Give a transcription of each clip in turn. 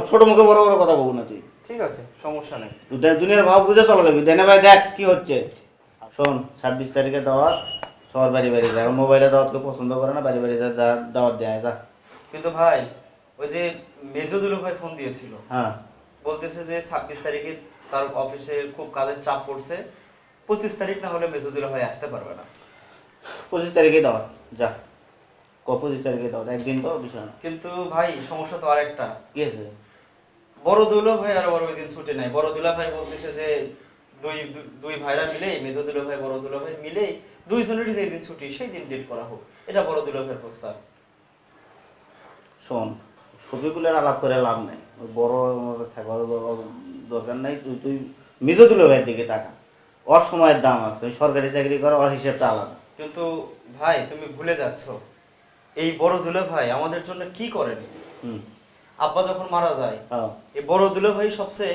ছোট মুখে বড় বড় কথা বলবো না তুই। ঠিক আছে, সমস্যা নেই। তুই দুনিয়ার ভাব বুঝে চলা লাগবি। দেনে ভাই দেখ কি হচ্ছে। শোন, 26 তারিখে দাওয়াত, সবার বাড়ি বাড়ি যায়। এখন মোবাইলে দাওয়াতকে পছন্দ করে না, বাড়ি বাড়ি দাওয়াত দেয় যা। কিন্তু ভাই, ওই যে মেজো দুলু ভাই ফোন দিয়েছিল, হ্যাঁ, বলতেছে যে 26 তারিখে তার অফিসে খুব কাজের চাপ পড়ছে, 25 তারিখ না হলে মেজো দুলু ভাই আসতে পারবে না। 25 তারিখে দাওয়াত যা। 25 তারিখে দাওয়াত, একদিন তো বিষয় না। কিন্তু ভাই সমস্যা তো আরেকটা। কি আছে? বড় দুলা ভাই আর বড় ওই দিন ছুটি নাই। বড় দুলা ভাই বলতেছে যে দুই দুই ভাইরা মিলে, মেজো দুলা ভাই বড় দুলা ভাই মিলে দুইজনেরই যেই দিন ছুটি সেই দিন ডেট করা হোক, এটা বড় দুলা ভাইয়ের প্রস্তাব। শোন, ছবিগুলোর আলাপ করে লাভ নাই। ওই বড় থাকার দরকার নাই। তুই তুই মেজো দুলো ভাইয়ের দিকে তাকা। ওর সময়ের দাম আছে, ওই সরকারি চাকরি করে, ওর হিসেবটা আলাদা। কিন্তু ভাই তুমি ভুলে যাচ্ছ, এই বড় দুলা ভাই আমাদের জন্য কি করেনি। হুম। আব্বা যখন মারা যায়, হ্যাঁ। এই বড় দুলা ভাই সবচেয়ে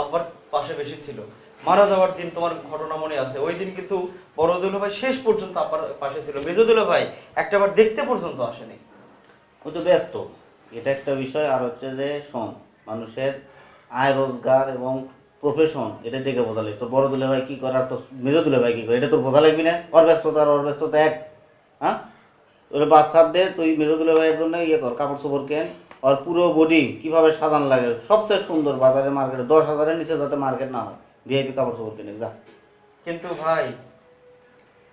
আব্বার পাশে বেশি ছিল। মারা যাওয়ার দিন তোমার ঘটনা মনে আছে, ওই দিন কিন্তু বড় দুলা ভাই শেষ পর্যন্ত আব্বার পাশে ছিল। মেজো দুলা ভাই একটাবার দেখতে পর্যন্ত আসেনি। ও তো ব্যস্ত, এটা একটা বিষয়। আর হচ্ছে যে শোন, মানুষের আয় রোজগার এবং প্রফেশন এটা দেখে বোঝা লাগবে। তোর বড় দুলে ভাই কি করে আর তোর মেজো দুলে ভাই কি করে, এটা তোর বোঝা লাগবি না? ওর ব্যস্ততা আর ওর ব্যস্ততা এক। হ্যাঁ, তোর বাচ্চাদের তুই মেজো দুলে ভাইয়ের জন্য ইয়ে কর, কাপড় চোপড় কেন। আর পুরো বডি কিভাবে সাজানো লাগে সবচেয়ে সুন্দর বাজারে মার্কেটে 10,000-এর নিচে যাতে মার্কেট না হয়, ভিআইপি কাপড় চোপড় কিনে যা। কিন্তু ভাই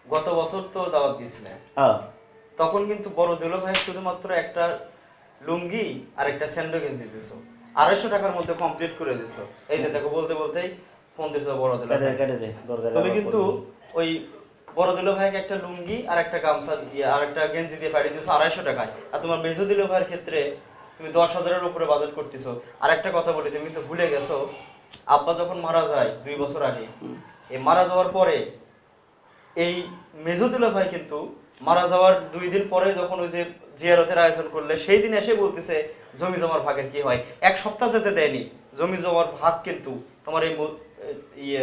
গত বছর তো দাওয়াত দিয়েছিলেন, হ্যাঁ। তখন কিন্তু বড় দুলা ভাই শুধুমাত্র একটা লুঙ্গি আর একটা স্যান্ডো গেঞ্জি দিছো, 250 টাকার মধ্যে কমপ্লিট করে দিছো। এই যে দেখো, বলতে বলতেই ফোন দিছো বড় দুলা কেটে ভাই। কেটে দে দরকার। তুমি কিন্তু ওই বড় দুলা ভাইকে একটা লুঙ্গি আর একটা গামছা দিয়ে আর একটা গেঞ্জি দিয়ে পাঠিয়ে দিছো 250 টাকায়। আর তোমার মেজো দুলা ভাইয়ের ক্ষেত্রে তুমি 10,000-এর উপরে বাজেট করতেছো। আর একটা কথা বলি, তুমি কিন্তু ভুলে গেছো, আব্বা যখন মারা যায় 2 বছর আগে, এই মারা যাওয়ার পরে এই মেজো দুলা ভাই কিন্তু মারা যাওয়ার 2 দিন পরে যখন ওই যে জিয়ারতের আয়োজন করলে, সেই দিন এসে বলতেছে জমি জমার ভাগের কি হয়। 1 সপ্তাহ যেতে দেয়নি, জমি জমার ভাগ কিন্তু তোমার এই ইয়ে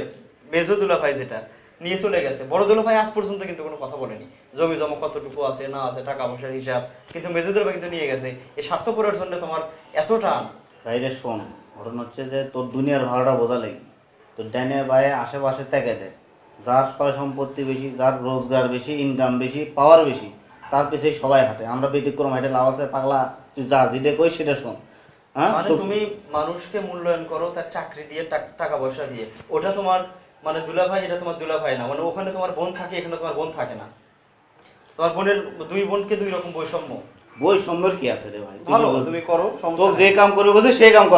মেজো দুলা ভাই যেটা নিয়ে চলে গেছে। বড় দুলা ভাই আজ পর্যন্ত কিন্তু কোনো কথা বলেনি, জমি জমা কতটুকু আছে না আছে, টাকা পয়সার হিসাব। কিন্তু মেজো দুলা ভাই কিন্তু নিয়ে গেছে। এই স্বার্থপরের জন্য তোমার এত টান। বাইরে শোন, ঘটনা হচ্ছে যে তোর দুনিয়ার ভাড়াটা বোঝা লাগবে। তোর ডাইনে বায়ে আশেপাশে থেকে দেয়, যার সয় সম্পত্তি বেশি, যার রোজগার বেশি, ইনকাম বেশি, পাওয়ার বেশি, তার পিছিয়ে সবাই হাঁটে। আমরা ব্যতিক্রম, এটা লাভ আছে পাগলা। তুই যা যেটা কই সেটা শোন। হ্যাঁ, মানে তুমি মানুষকে মূল্যায়ন করো তার চাকরি দিয়ে, টাকা পয়সা দিয়ে। ওটা তোমার মানে দুলা ভাই, এটা তোমার দুলা ভাই না। মানে ওখানে তোমার বোন থাকে, এখানে তোমার বোন থাকে না। তোমার বোনের 2 বোনকে 2 রকম বৈষম্য। বৈষম্যের কি আছে রে ভাই? ভালো তুমি করো, তোর সমস্যা যে নেই। কাম করবে বলছে সেই কাম কর।